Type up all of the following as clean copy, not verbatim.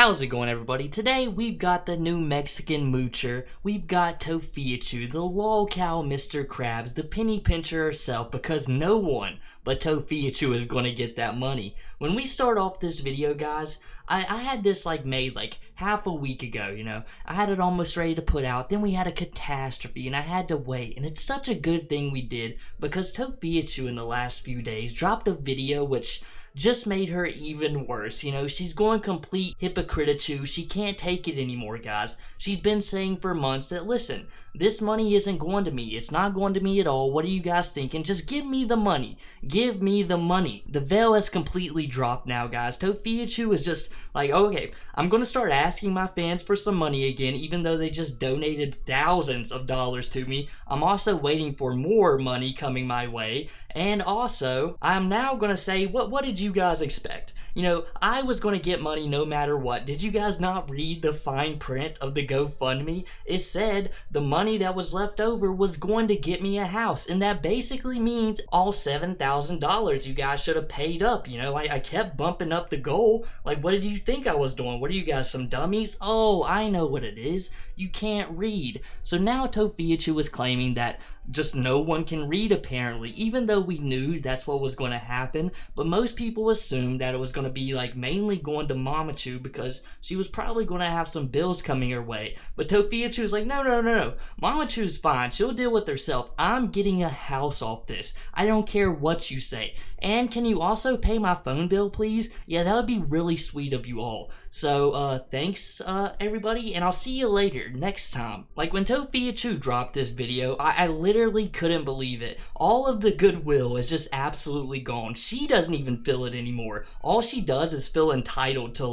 How's it going, everybody? Today we've got the new Mexican moocher. We've got Tophiachu, the lolcow Mr. Krabs, the penny pincher herself, because no one but Tophiachu is going to get that money. When we start off this video, guys, I had this made half a week ago, you know. I had it almost ready to put out. Then we had a catastrophe and I had to wait. And it's such a good thing we did because Tophiachu in the last few days dropped a video which just made her even worse. You know, she's going complete hypocritical. She can't take it anymore, guys. She's been saying for months that, listen, this money isn't going to me. It's not going to me at all. What are you guys thinking? Just give me the money. Give me the money. The veil has completely dropped now, guys. Tophiachu is just like, okay, I'm going to start asking my fans for some money again, even though they just donated thousands of dollars to me. I'm also waiting for more money coming my way. And also, I'm now going to say, what did you guys expect? You know, I was going to get money no matter what. Did you guys not read the fine print of the GoFundMe? It said the money that was left over was going to get me a house. And that basically means all $7,000 you guys should have paid up. You know, I kept bumping up the goal. Like, what did you think I was doing? What are you guys, some dummies? Oh, I know what it is. You can't read. So now Tophiachu is claiming that just no one can read, apparently, even though we knew that's what was going to happen. But most people assumed that it was going to be mainly going to Mamachu because she was probably going to have some bills coming her way. But Tophiachu was like, no, Mamachu's fine, she'll deal with herself. I'm getting a house off this. I don't care what you say. And can you also pay my phone bill, please? Yeah, that would be really sweet of you all. So thanks everybody, and I'll see you later next time. Like, when Tophiachu dropped this video, I literally couldn't believe it. All of the goodwill is just absolutely gone. She doesn't even feel it anymore. All she does is feel entitled to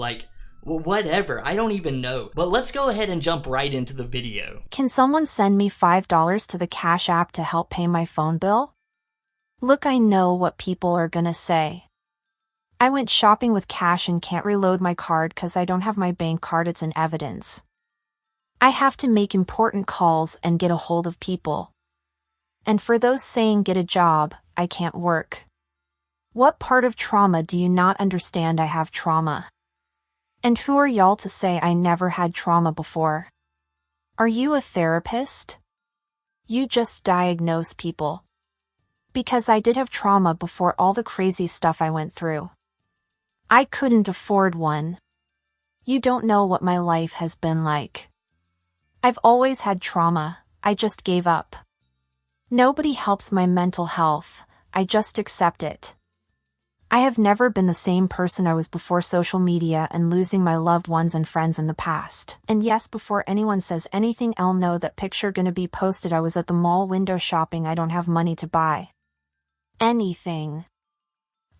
well, whatever, I don't even know. But let's go ahead and jump right into the video. Can someone send me $5 to the Cash App to help pay my phone bill? Look, I know what people are gonna say. I went shopping with cash and can't reload my card because I don't have my bank card. It's in evidence. I have to make important calls and get a hold of people. And for those saying get a job, I can't work. What part of trauma do you not understand? I have trauma. And who are y'all to say I never had trauma before? Are you a therapist? You just diagnose people. Because I did have trauma before all the crazy stuff I went through. I couldn't afford one. You don't know what my life has been like. I've always had trauma, I just gave up. Nobody helps my mental health, I just accept it. I have never been the same person I was before social media and losing my loved ones and friends in the past. And yes, before anyone says anything, I'll know that picture gonna be posted. I was at the mall window shopping. I don't have money to buy anything.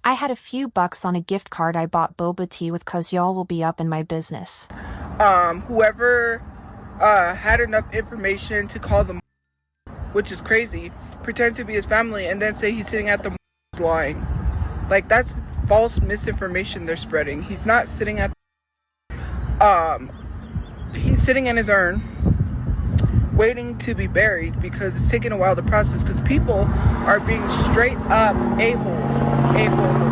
I had a few bucks on a gift card I bought boba tea with cause y'all will be up in my business. Whoever had enough information to call them, which is crazy, pretend to be his family and then say he's sitting at the lying. Like, that's false misinformation they're spreading. He's not sitting at he's sitting in his urn waiting to be buried because it's taking a while to process because people are being straight up a-holes,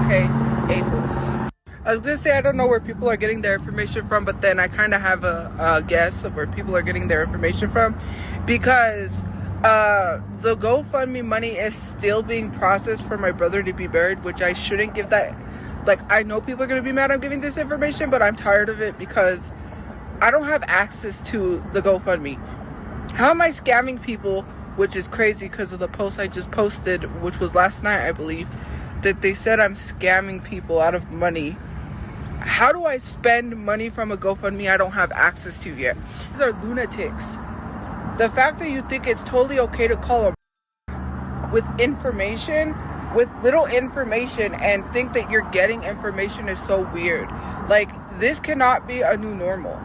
okay? A-holes. I was gonna say I don't know where people are getting their information from, but then I kind of have a guess of where people are getting their information from because the GoFundMe money is still being processed for my brother to be buried, which I shouldn't give that. Like, I know people are going to be mad I'm giving this information, but I'm tired of it because I don't have access to the GoFundMe. How am I scamming people, which is crazy because of the post I just posted, which was last night, I believe, that they said I'm scamming people out of money. How do I spend money from a GoFundMe I don't have access to yet? These are lunatics. The fact that you think it's totally okay to call with information, with little information, and think that you're getting information is so weird. Like, this cannot be a new normal.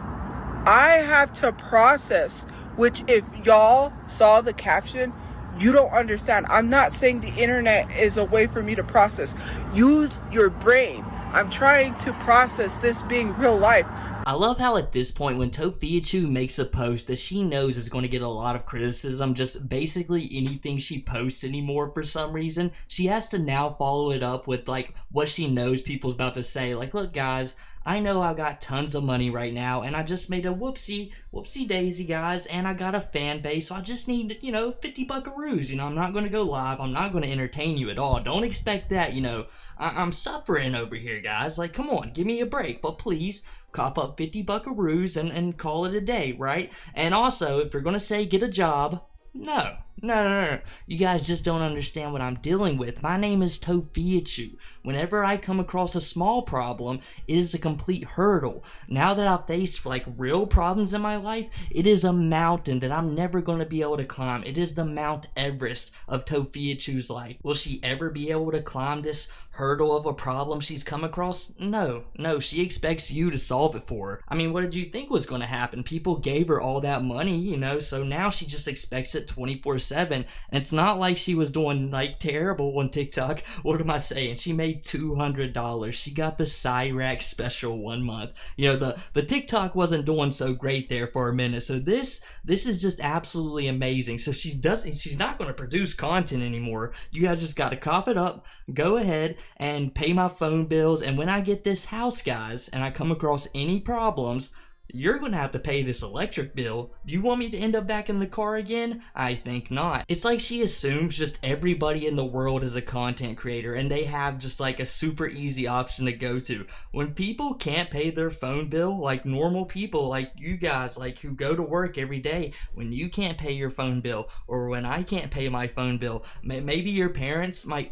I have to process, which if y'all saw the caption, you don't understand. I'm not saying the internet is a way for me to process. Use your brain. I'm trying to process this being real life. I love how at this point when Tophiachu makes a post that she knows is going to get a lot of criticism, just basically anything she posts anymore for some reason, she has to now follow it up with like what she knows people's about to say. Like, look guys, I know I got tons of money right now and I just made a whoopsie daisy guys, and I got a fan base, so I just need, 50 buckaroos. I'm not going to go live, I'm not going to entertain you at all. Don't expect that, I'm suffering over here guys. Like, come on, give me a break, but please cop up 50 buckaroos and call it a day, right? And also, if you're going to say get a job, no. You guys just don't understand what I'm dealing with. My name is Tophiachu. Whenever I come across a small problem, it is a complete hurdle. Now that I've faced like real problems in my life, it is a mountain that I'm never going to be able to climb. It is the Mount Everest of Tophiachu's life. Will she ever be able to climb this hurdle of a problem she's come across? No, she expects you to solve it for her. I mean, what did you think was going to happen? People gave her all that money, so now she just expects it 24/7. And it's not like she was doing like terrible on TikTok. What am I saying? She made $200. She got the Cyrax special 1 month. The TikTok wasn't doing so great there for a minute. So this is just absolutely amazing. So she's not going to produce content anymore. You guys just got to cough it up, go ahead and pay my phone bills. And when I get this house, guys, and I come across any problems, you're gonna have to pay this electric bill. Do you want me to end up back in the car again? I think not. It's like she assumes just everybody in the world is a content creator and they have just like a super easy option to go to. When people can't pay their phone bill, like normal people like you guys, like who go to work every day, when you can't pay your phone bill, or when I can't pay my phone bill, maybe your parents might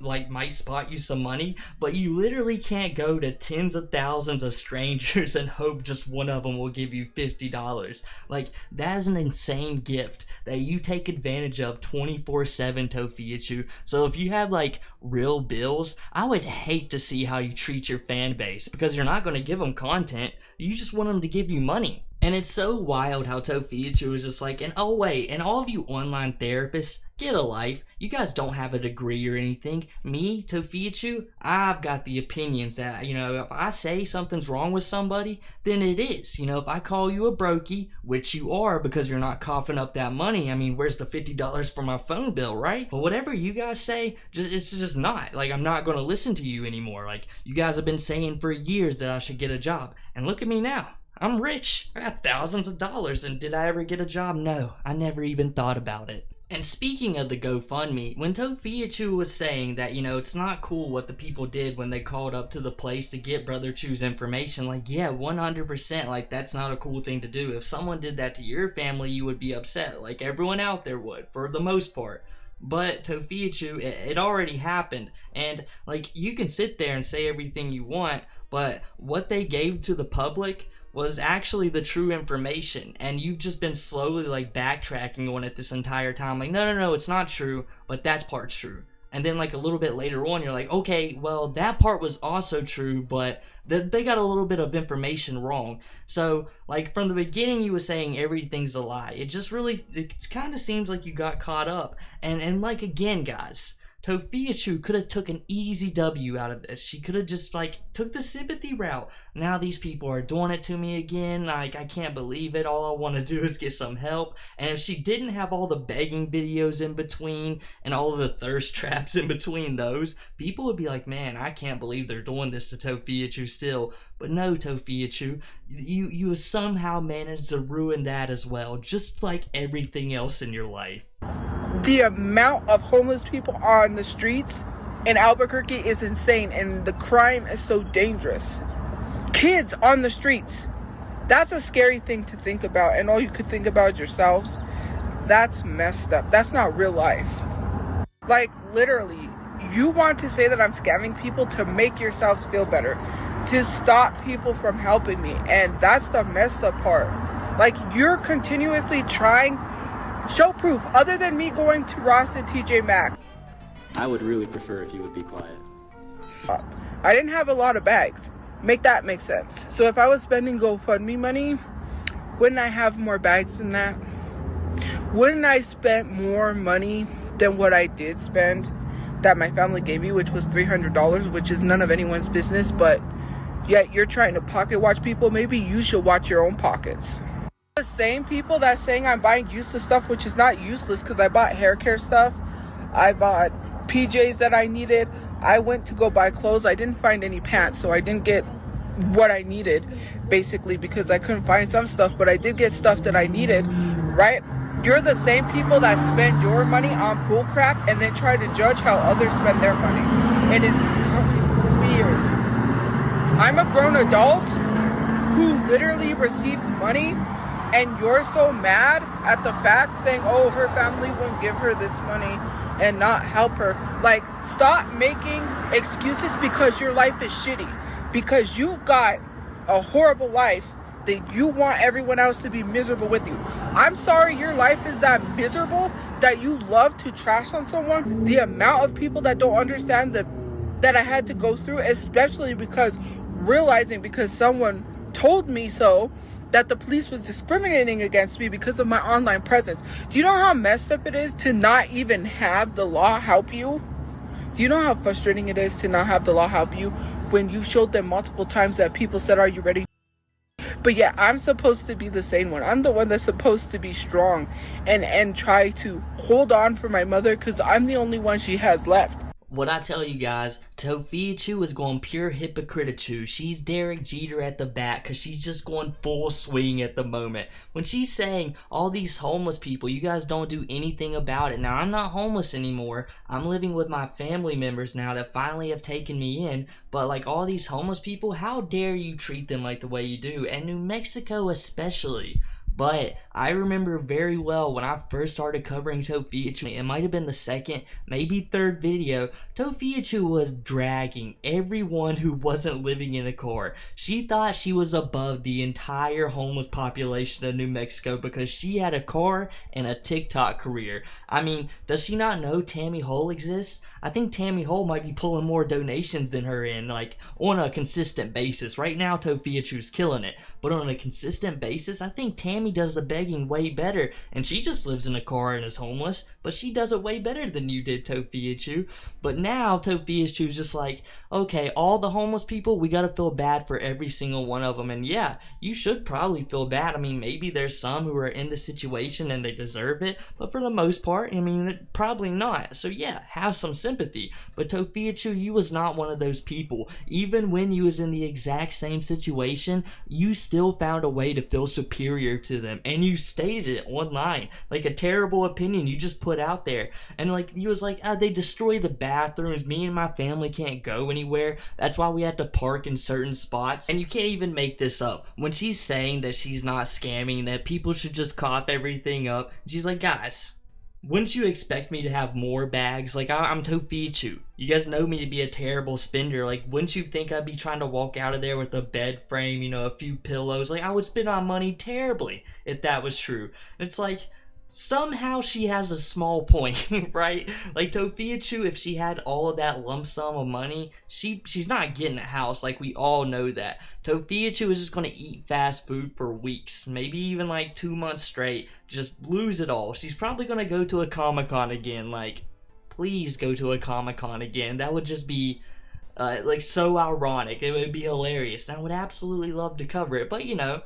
spot you some money, but you literally can't go to tens of thousands of strangers and hope just one of them will give you $50. Like, that is an insane gift that you take advantage of 24/7, Tophiachu. So if you have like real bills, I would hate to see how you treat your fan base, because you're not going to give them content, you just want them to give you money. And it's so wild how Tophiachu is just like, and oh wait, and all of you online therapists, get a life. You guys don't have a degree or anything. Me, Tophiachu, I've got the opinions that, if I say something's wrong with somebody, then it is. If I call you a brokey, which you are because you're not coughing up that money, I mean, where's the $50 for my phone bill, right? But whatever you guys say, it's just not. Like, I'm not going to listen to you anymore. Like, you guys have been saying for years that I should get a job. And look at me now. I'm rich. I got thousands of dollars. And did I ever get a job? No, I never even thought about it. And speaking of the GoFundMe, when Tophiachu was saying that, it's not cool what the people did when they called up to the place to get Brother Chu's information, like, yeah, 100%, like, that's not a cool thing to do. If someone did that to your family, you would be upset, like everyone out there would, for the most part. But Tophiachu, it already happened, and like, you can sit there and say everything you want, but what they gave to the public was actually the true information, and you've just been slowly like backtracking on it this entire time, like no, it's not true, but that part's true. And then like a little bit later on, you're like, okay, well, that part was also true, but they got a little bit of information wrong. So like from the beginning, you were saying everything's a lie. It kind of seems like you got caught up. And like, again, guys, Tophiachu could have took an easy W out of this. She could have just like took the sympathy route. Now these people are doing it to me again. Like, I can't believe it. All I want to do is get some help. And if she didn't have all the begging videos in between and all of the thirst traps in between those, people would be like, man, I can't believe they're doing this to Tophiachu still. But no, Tophiachu, you somehow managed to ruin that as well, just like everything else in your life. The amount of homeless people on the streets in Albuquerque is insane, and the crime is so dangerous. Kids on the streets, that's a scary thing to think about, and all you could think about is yourselves. That's messed up. That's not real life. Like, literally, you want to say that I'm scamming people to make yourselves feel better, to stop people from helping me, and that's the messed up part. Like, you're continuously trying. Show proof, other than me going to Ross and TJ Maxx. I would really prefer if you would be quiet. I didn't have a lot of bags. Make that make sense. So if I was spending GoFundMe money, wouldn't I have more bags than that? Wouldn't I spend more money than what I did spend that my family gave me, which was $300, which is none of anyone's business, but yet you're trying to pocket watch people. Maybe you should watch your own pockets. The same people that saying I'm buying useless stuff, which is not useless because I bought hair care stuff, I bought PJs that I needed. I went to go buy clothes. I didn't find any pants, so I didn't get what I needed, basically, because I couldn't find some stuff, but I did get stuff that I needed, right? You're the same people that spend your money on bullcrap and then try to judge how others spend their money. It is weird. I'm a grown adult who literally receives money, and you're so mad at the fact saying, oh, her family won't give her this money and not help her. Like, stop making excuses because your life is shitty. Because you've got a horrible life that you want everyone else to be miserable with you. I'm sorry your life is that miserable that you love to trash on someone. The amount of people that don't understand that I had to go through, especially because realizing because someone told me so, that the police was discriminating against me because of my online presence. Do you know how messed up it is to not even have the law help you? Do you know how frustrating it is to not have the law help you when you showed them multiple times that people said, are you ready? But yeah, I'm supposed to be the sane one. I'm the one that's supposed to be strong and try to hold on for my mother because I'm the only one she has left. What I tell you guys, Tophiachu is going pure Hypocritical. She's Derek Jeter at the bat because she's just going full swing at the moment. When she's saying all these homeless people, you guys don't do anything about it. Now, I'm not homeless anymore. I'm living with my family members now that finally have taken me in. But like all these homeless people, how dare you treat them like the way you do? And New Mexico especially. But I remember very well when I first started covering Tophiachu, it might have been the second, maybe third video, Tophiachu was dragging everyone who wasn't living in a car. She thought she was above the entire homeless population of New Mexico because she had a car and a TikTok career. I mean, does she not know Tammy Hole exists? I think Tammy Hole might be pulling more donations than her in, like, on a consistent basis. Right now, Tophiachu's killing it, but on a consistent basis, I think Tammy does the begging way better, and she just lives in a car and is homeless, but she does it way better than you did, Tophiachu. But now Tophiachu's just like, okay, all the homeless people, we gotta feel bad for every single one of them. And yeah, you should probably feel bad. I mean, maybe there's some who are in the situation and they deserve it, but for the most part, I mean, probably not. So yeah, have some sympathy. But Tophiachu, you was not one of those people. Even when you was in the exact same situation, you still found a way to feel superior to them, and you stated it online, like a terrible opinion you just put out there. And like, you was like, they destroy the bathrooms, me and my family can't go anywhere, that's why we have to park in certain spots. And you can't even make this up. When she's saying that she's not scamming, that people should just cough everything up, she's like, guys, wouldn't you expect me to have more bags? Like, I'm Tophiachu. You guys know me to be a terrible spender. Like, wouldn't you think I'd be trying to walk out of there with a bed frame, you know, a few pillows? Like, I would spend my money terribly if that was true. It's like, somehow she has a small point, right? Like, Tophiachu, if she had all of that lump sum of money, she's not getting a house. Like, we all know that. Tophiachu is just going to eat fast food for weeks, maybe even like 2 months straight, just lose it all. She's probably going to go to a Comic-Con again. Like, please go to a Comic-Con again. That would just be like so ironic. It would be hilarious. I would absolutely love to cover it, but you know,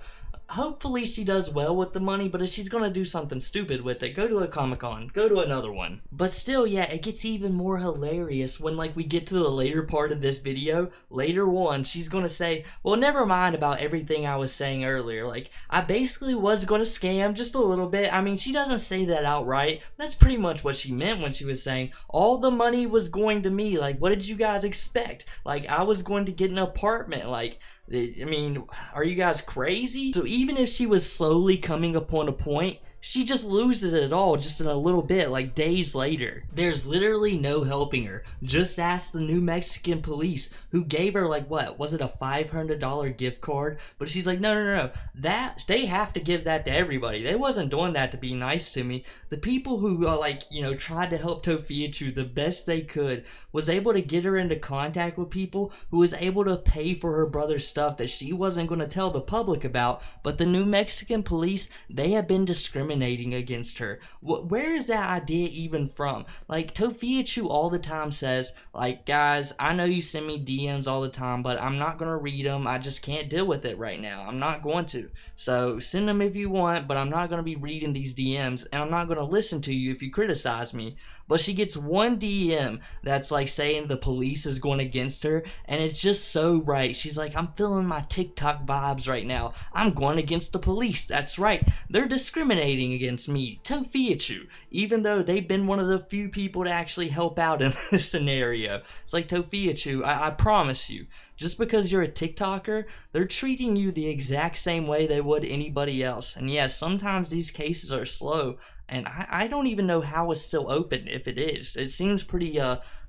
hopefully she does well with the money. But if she's gonna do something stupid with it, go to a Comic-Con, go to another one. But still, yeah, it gets even more hilarious when like we get to the later part of this video. Later on, she's gonna say, well, never mind about everything I was saying earlier. Like, I basically was gonna scam just a little bit. I mean, she doesn't say that outright. That's pretty much what she meant when she was saying all the money was going to me. Like, what did you guys expect? Like, I was going to get an apartment. Like, I mean, are you guys crazy? So even if she was slowly coming upon a point, she just loses it all just in a little bit, like days later. There's literally no helping her. Just ask the New Mexican police, who gave her like, what, was it a $500 gift card? But she's like, no, that, they have to give that to everybody. They wasn't doing that to be nice to me. The people who like, you know, tried to help Tophiachu the best they could was able to get her into contact with people who was able to pay for her brother's stuff that she wasn't going to tell the public about. But the New Mexican police, they have been discriminating discriminating against her. Where is that idea even from? Like, Tophiachu all the time says, like, guys, I know you send me DMs all the time, but I'm not going to read them. I just can't deal with it right now. I'm not going to. So send them if you want, but I'm not going to be reading these DMs, and I'm not going to listen to you if you criticize me. But she gets one DM that's like saying the police is going against her, and it's just so right. She's like, I'm feeling my TikTok vibes right now. I'm going against the police. That's right. They're discriminating against me, Tophiachu, even though they've been one of the few people to actually help out in this scenario. It's like, Tophiachu, I promise you, just because you're a TikToker, they're treating you the exact same way they would anybody else. And yes, sometimes these cases are slow, and I don't even know how it's still open, if it is. It seems pretty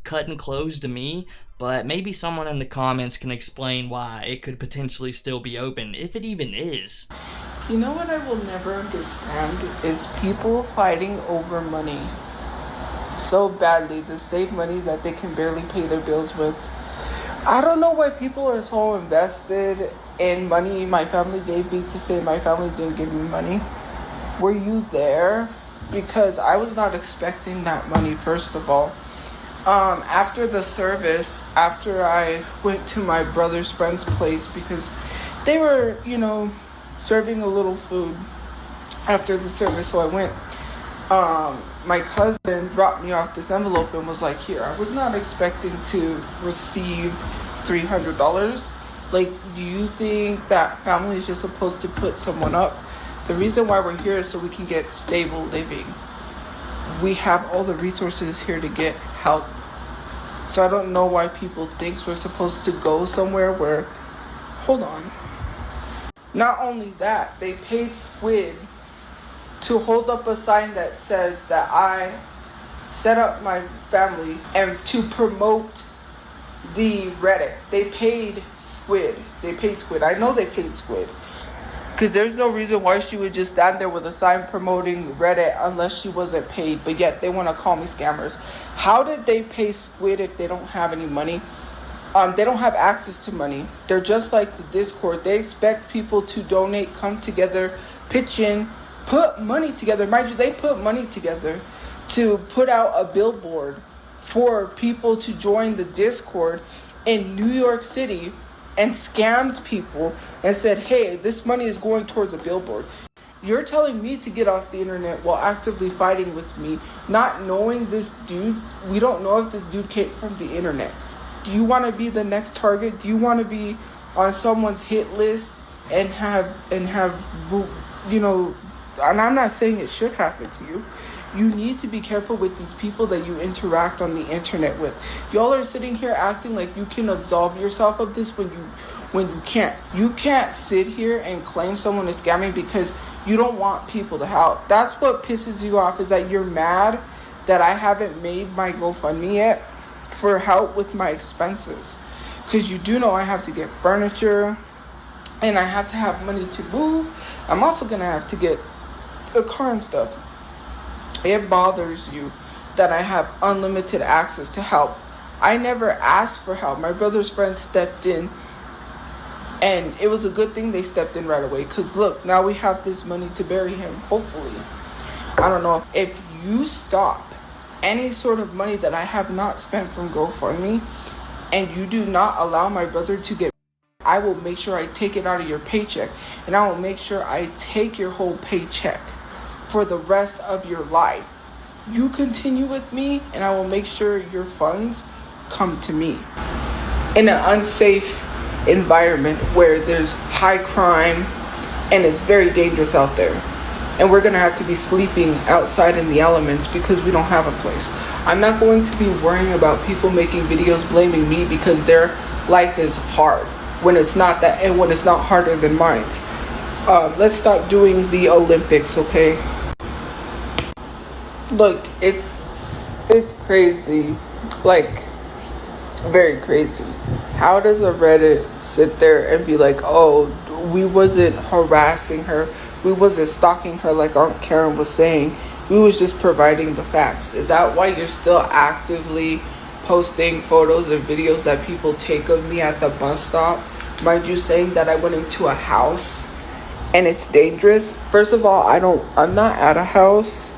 cut and closed to me, but maybe someone in the comments can explain why it could potentially still be open, if it even is. You know what I will never understand is people fighting over money so badly to save money that they can barely pay their bills with. I don't know why people are so invested in money my family gave me to say my family didn't give me money. Were you there? Because I was not expecting that money, first of all. After the service, after I went to my brother's friend's place because they were, serving a little food after the service, so I went. My cousin dropped me off this envelope and was like, here. I was not expecting to receive $300. Like, do you think that family is just supposed to put someone up? The reason why we're here is so we can get stable living. We have all the resources here to get help. So I don't know why people think we're supposed to go somewhere where... Hold on. Not only that, they paid Squid to hold up a sign that says that I set up my family and to promote the Reddit. They paid Squid. I know they paid Squid. Because there's no reason why she would just stand there with a sign promoting Reddit unless she wasn't paid. But yet they want to call me scammers. How did they pay Squid if they don't have any money? They don't have access to money. They're just like the Discord. They expect people to donate, come together, pitch in, put money together. Mind you, they put money together to put out a billboard for people to join the Discord in New York City and scammed people and said, hey, this money is going towards a billboard. You're telling me to get off the internet while actively fighting with me, not knowing this dude. We don't know if this dude came from the internet. Do you want to be the next target? Do you want to be on someone's hit list and have, and I'm not saying it should happen to you. You need to be careful with these people that you interact on the internet with. Y'all are sitting here acting like you can absolve yourself of this when you can't. You can't sit here and claim someone is scamming because you don't want people to help. That's what pisses you off, is that you're mad that I haven't made my GoFundMe yet for help with my expenses. Because you do know I have to get furniture and I have to have money to move. I'm also going to have to get a car and stuff. It bothers you that I have unlimited access to help. I never asked for help. My brother's friend stepped in, and it was a good thing they stepped in right away. Because look, now we have this money to bury him, hopefully. I don't know. If you stop any sort of money that I have not spent from GoFundMe, and you do not allow my brother to get, I will make sure I take it out of your paycheck. And I will make sure I take your whole paycheck for the rest of your life. You continue with me, and I will make sure your funds come to me. In an unsafe environment where there's high crime and it's very dangerous out there. And we're gonna have to be sleeping outside in the elements because we don't have a place. I'm not going to be worrying about people making videos blaming me because their life is hard when it's not that, and when it's not harder than mine. Let's stop doing the Olympics, okay? Look, it's crazy, like very crazy. How does a Reddit sit there and be like, oh, we wasn't harassing her, we wasn't stalking her like Aunt Karen was saying, we was just providing the facts? Is that why you're still actively posting photos and videos that people take of me at the bus stop? Mind you, saying that I went into a house and it's dangerous. First of all, I'm not at a house.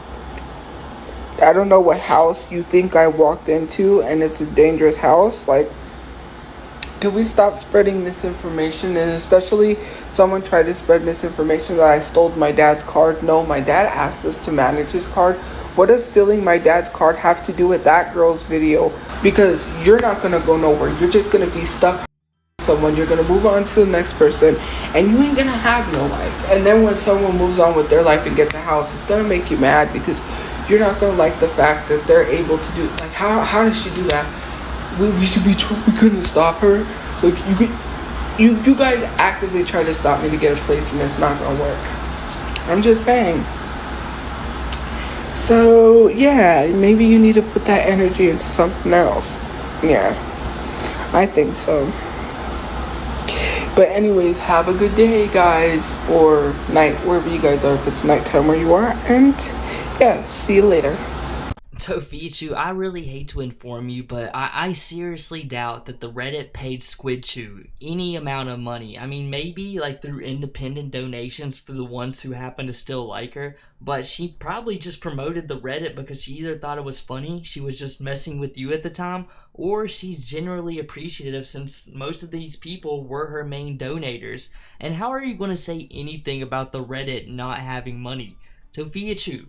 I don't know what house you think I walked into and it's a dangerous house. Like, can we stop spreading misinformation? And especially someone tried to spread misinformation that I stole my dad's card. No, my dad asked us to manage his card. What does stealing my dad's card have to do with that girl's video? Because you're not going to go nowhere. You're just going to be stuck with someone. You're going to move on to the next person and you ain't going to have no life. And then when someone moves on with their life and gets a house, it's going to make you mad because you're not going to like the fact that they're able to do, like, how did she do that? We couldn't stop her. Like, you guys actively try to stop me to get a place and it's not going to work. I'm just saying. So, yeah, maybe you need to put that energy into something else. Yeah, I think so. But anyways, have a good day, guys, or night, wherever you guys are, if it's nighttime where you are, and yeah, see you later. Tophiachu, I really hate to inform you, but I seriously doubt that the Reddit paid Squidchu any amount of money. I mean, maybe like through independent donations for the ones who happen to still like her, but she probably just promoted the Reddit because she either thought it was funny, she was just messing with you at the time, or she's generally appreciative since most of these people were her main donators. And how are you going to say anything about the Reddit not having money? Tophiachu,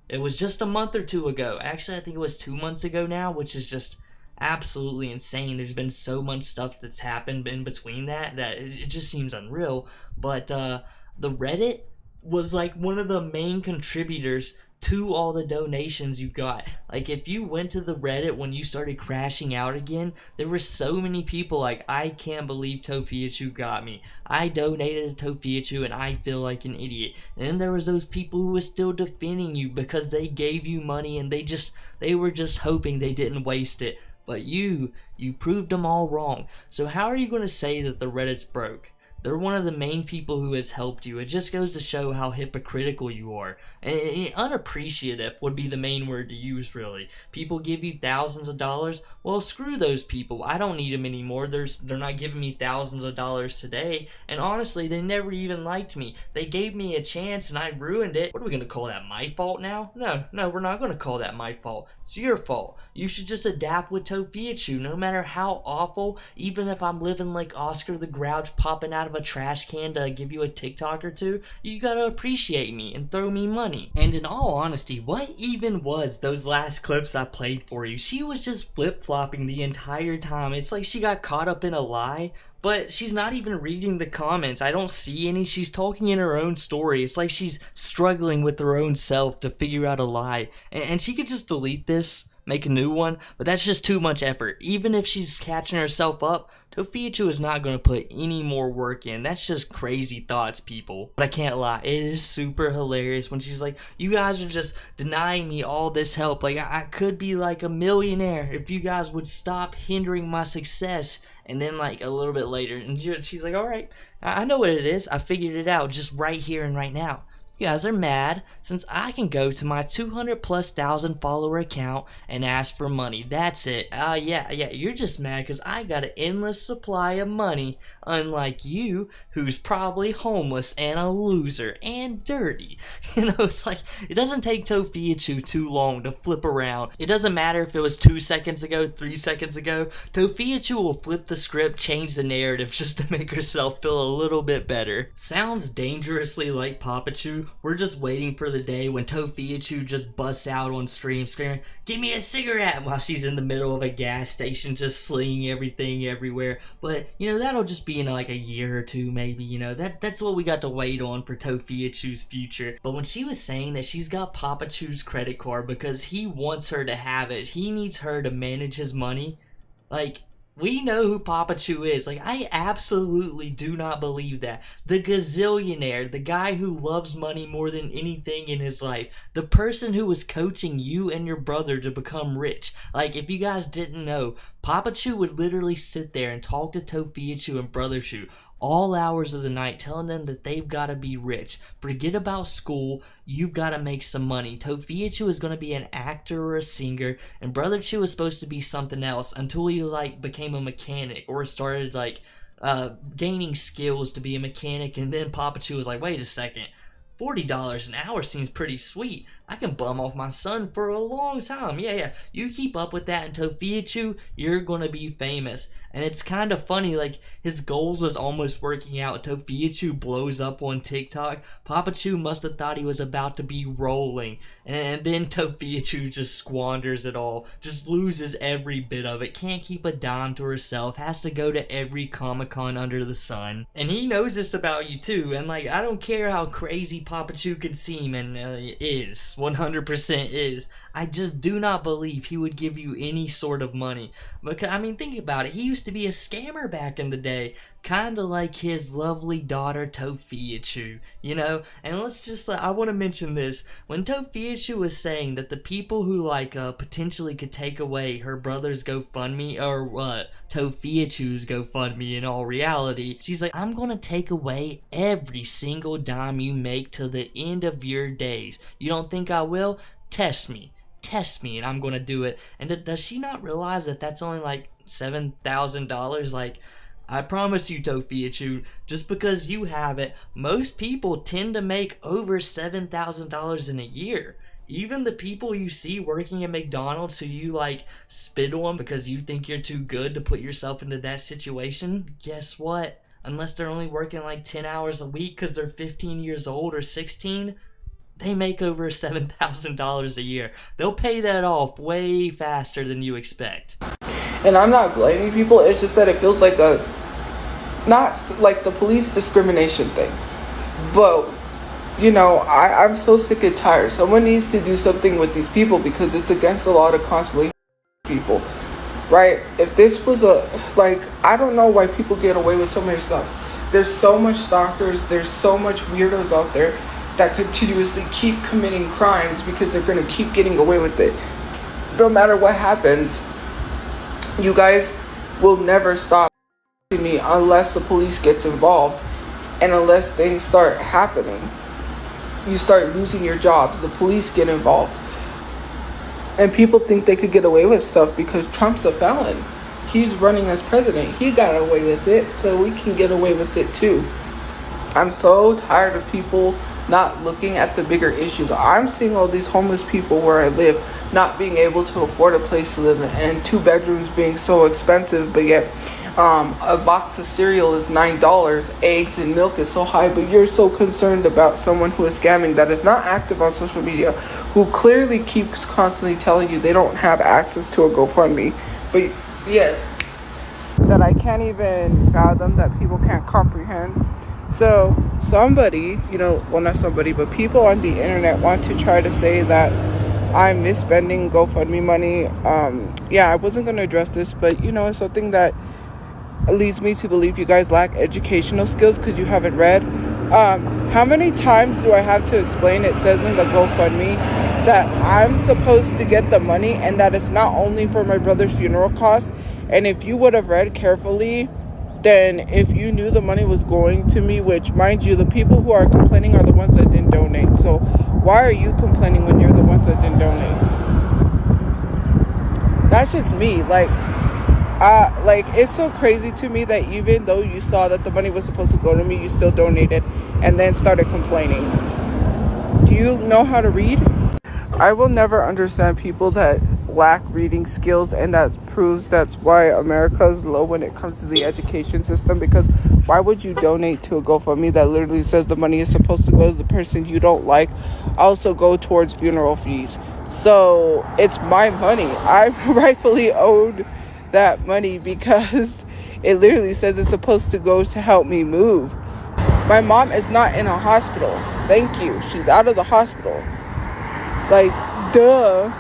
it was just a month or two ago. Actually, I think it was 2 months ago now, which is just absolutely insane. There's been so much stuff that's happened in between that it just seems unreal. But the Reddit was like one of the main contributors to all the donations you got. Like, if you went to the Reddit when you started crashing out again, there were so many people like, I can't believe Tophiachu got me. I donated to Tophiachu and I feel like an idiot. And then there was those people who were still defending you because they gave you money and they were just hoping they didn't waste it. But you proved them all wrong. So how are you going to say that the Reddit's broke? They're one of the main people who has helped you. It just goes to show how hypocritical you are. And unappreciative would be the main word to use, really. People give you thousands of dollars. Well, screw those people. I don't need them anymore. They're not giving me thousands of dollars today. And honestly, they never even liked me. They gave me a chance and I ruined it. What are we going to call that, my fault now? No, we're not going to call that my fault. It's your fault. You should just adapt with Tophiachu, no matter how awful. Even if I'm living like Oscar the Grouch popping out of a trash can to give you a TikTok or two, you gotta appreciate me and throw me money. And in all honesty, what even was those last clips I played for you? She was just flip-flopping the entire time. It's like she got caught up in a lie, but she's not even reading the comments. I don't see any. She's talking in her own story. It's like she's struggling with her own self to figure out a lie. And she could just delete this, make a new one, but that's just too much effort. Even if she's catching herself up, Tophiachu is not going to put any more work in. That's just crazy thoughts, people. But I can't lie, it is super hilarious when she's like, you guys are just denying me all this help. Like, I could be like a millionaire if you guys would stop hindering my success. And then like a little bit later, and she's like, alright, I know what it is. I figured it out just right here and right now. You guys are mad since I can go to my 200,000+ follower account and ask for money. That's it. Yeah, you're just mad because I got an endless supply of money, unlike you, who's probably homeless and a loser and dirty. You know, it's like, it doesn't take Tophiachu too long to flip around. It doesn't matter if it was 2 seconds ago, 3 seconds ago. Tophiachu will flip the script, change the narrative just to make herself feel a little bit better. Sounds dangerously like Papachu. We're just waiting for the day when Tophiachu just busts out on stream screaming, "Give me a cigarette!" while she's in the middle of a gas station just slinging everything everywhere. But, you know, that'll just be in like a year or two maybe, you know. That's what we got to wait on for Tophiachu's future. But when she was saying that she's got Papachu's credit card because he wants her to have it, he needs her to manage his money, like, we know who Papachu is. Like, I absolutely do not believe that. The gazillionaire, the guy who loves money more than anything in his life, the person who was coaching you and your brother to become rich. Like, if you guys didn't know, Papachu would literally sit there and talk to Tophiachu and Brotherchu all hours of the night, telling them that they've got to be rich. Forget about school, you've got to make some money. Tophiachu is going to be an actor or a singer, and Brotherchu was supposed to be something else until he like became a mechanic or started like gaining skills to be a mechanic, and then Papachu was like, wait a second, $40 an hour seems pretty sweet. I can bum off my son for a long time. Yeah. You keep up with that in Tophiachu, you're gonna be famous. And it's kind of funny, like, his goals was almost working out. Tophiachu blows up on TikTok. Papachu must have thought he was about to be rolling. And then Tophiachu just squanders it all. Just loses every bit of it. Can't keep a dime to herself. Has to go to every Comic-Con under the sun. And he knows this about you too. And, like, I don't care how crazy Papachu could seem, and is. 100% is. I just do not believe he would give you any sort of money. Because, I mean, think about it. He used to be a scammer back in the day. Kinda like his lovely daughter Tophiachu, you know? And let's just, I want to mention this. When Tophiachu was saying that the people who, like, potentially could take away her brother's GoFundMe, or Tophiachu's GoFundMe in all reality, she's like, I'm gonna take away every single dime you make till the end of your days. You don't think I will? Test me, and I'm gonna do it. And does she not realize that that's only like $7,000? Like, I promise you, Tophiachu, just because you have it, most people tend to make over $7,000 in a year. Even the people you see working at McDonald's who you, like, spit on because you think you're too good to put yourself into that situation, guess what? Unless they're only working like 10 hours a week because they're 15 years old or 16, they make over $7,000 a year. They'll pay that off way faster than you expect. And I'm not blaming people, it's just that it feels like not like the police discrimination thing, but you know, I'm so sick and tired. Someone needs to do something with these people because it's against the law to constantly people, right? If this was I don't know why people get away with so much stuff. There's so much stalkers, there's so much weirdos out there that continuously keep committing crimes because they're going to keep getting away with it. No matter what happens, you guys will never stop me unless the police gets involved and unless things start happening. You start losing your jobs, the police get involved. And people think they could get away with stuff because Trump's a felon. He's running as president. He got away with it, so we can get away with it too. I'm so tired of people not looking at the bigger issues. I'm seeing all these homeless people where I live not being able to afford a place to live in, and 2 bedrooms being so expensive, but yet a box of cereal is $9, eggs and milk is so high, but you're so concerned about someone who is scamming, that is not active on social media, who clearly keeps constantly telling you they don't have access to a GoFundMe, but yeah, that I can't even fathom, that people can't comprehend. So somebody, not somebody, but people on the internet want to try to say that I'm misspending GoFundMe money. I wasn't going to address this, but it's something that leads me to believe you guys lack educational skills because you haven't read. How many times do I have to explain? It says in the GoFundMe that I'm supposed to get the money and that it's not only for my brother's funeral costs. And if you would have read carefully, then if you knew the money was going to me, which, mind you, the people who are complaining are the ones that didn't donate. So why are you complaining when you're the ones that didn't donate? That's just me. It's so crazy to me that even though you saw that the money was supposed to go to me, you still donated and then started complaining. Do you know how to read? I will never understand people that lack reading skills, and that proves that's why America is low when it comes to the education system, because why would you donate to a GoFundMe that literally says the money is supposed to go to the person you don't like, also go towards funeral fees? So it's my money. I'm rightfully owed that money because it literally says it's supposed to go to help me move. My mom is not in a hospital. Thank you. She's out of the hospital. Duh.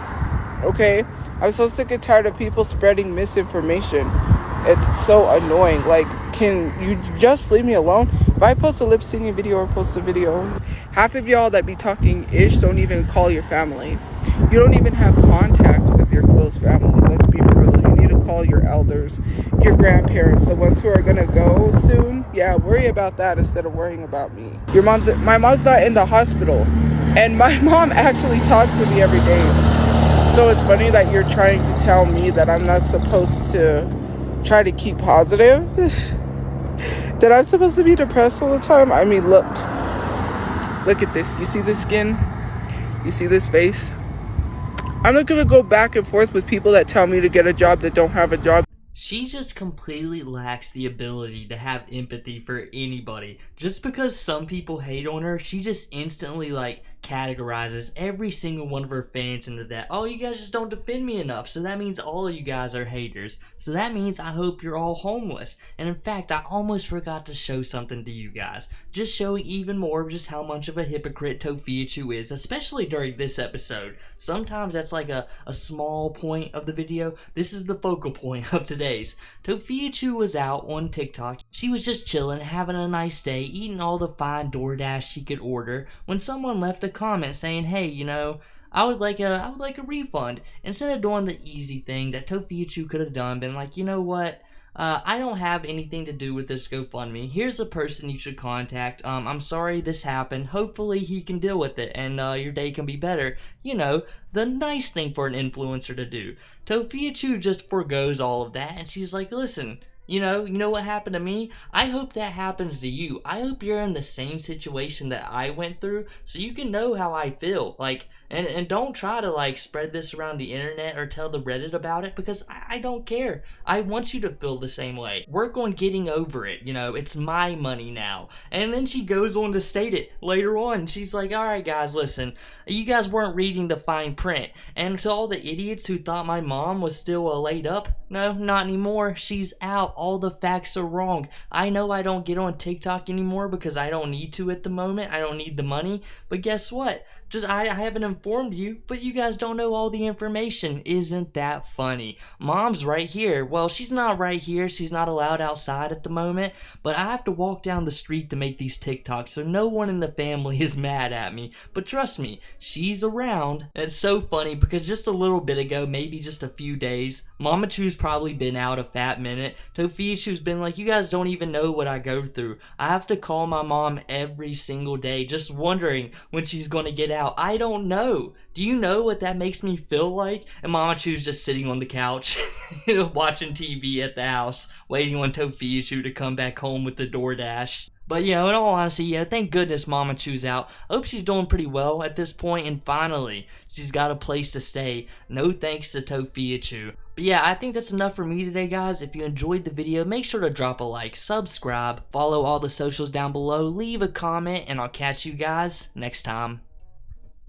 Okay? I'm so sick and tired of people spreading misinformation. It's so annoying. Can you just leave me alone? If I post a lip syncing video or post a video, half of y'all that be talking ish don't even call your family. You don't even have contact with your close family. Let's be real. You need to call your elders, your grandparents, the ones who are gonna go soon. Yeah, worry about that instead of worrying about me. My mom's not in the hospital, and my mom actually talks to me every day. So it's funny that you're trying to tell me that I'm not supposed to try to keep positive. That I'm supposed to be depressed all the time? I mean, look. Look at this. You see this skin? You see this face? I'm not gonna go back and forth with people that tell me to get a job that don't have a job. She just completely lacks the ability to have empathy for anybody. Just because some people hate on her, she just instantly like categorizes every single one of her fans into that. Oh, you guys just don't defend me enough, so that means all of you guys are haters. So that means I hope you're all homeless. And in fact, I almost forgot to show something to you guys. Just showing even more of just how much of a hypocrite Tophiachu is, especially during this episode. Sometimes that's like a small point of the video. This is the focal point of today's. Tophiachu was out on TikTok. She was just chilling, having a nice day, eating all the fine DoorDash she could order, when someone left a comment saying, hey, you know, I would like a refund. Instead of doing the easy thing that Tophiachu could have done, been like, you know what, I don't have anything to do with this GoFundMe. Here's a person you should contact. I'm sorry this happened. Hopefully he can deal with it and your day can be better. You know, the nice thing for an influencer to do. Tophiachu just forgoes all of that and she's like, listen, you know what happened to me? I hope that happens to you. I hope you're in the same situation that I went through so you can know how I feel. Like, and don't try to like spread this around the internet or tell the Reddit about it because I don't care. I want you to feel the same way. Work on getting over it. You know, it's my money now. And then she goes on to state it later on. She's like, all right, guys, listen, you guys weren't reading the fine print. And to all the idiots who thought my mom was still laid up, no, not anymore. She's out. All the facts are wrong. I know I don't get on TikTok anymore because I don't need to at the moment. I don't need the money. But guess what? Just I haven't informed you, but you guys don't know all the information. Isn't that funny? Mom's right here. Well, she's not right here. She's not allowed outside at the moment, but I have to walk down the street to make these TikToks, so no one in the family is mad at me. But trust me, she's around. And it's so funny because just a little bit ago, maybe just a few days, Mama Chu's probably been out a fat minute. Tophiachu's been like, you guys don't even know what I go through. I have to call my mom every single day, just wondering when she's gonna get out. I don't know. Do you know what that makes me feel like? And Mama Chu's just sitting on the couch, watching TV at the house, waiting on Tophiachu to come back home with the DoorDash. But, you know, in all honesty, yeah, thank goodness Mama Chu's out. I hope she's doing pretty well at this point, and finally, she's got a place to stay. No thanks to Tophiachu. But yeah, I think that's enough for me today, guys. If you enjoyed the video, make sure to drop a like, subscribe, follow all the socials down below, leave a comment, and I'll catch you guys next time.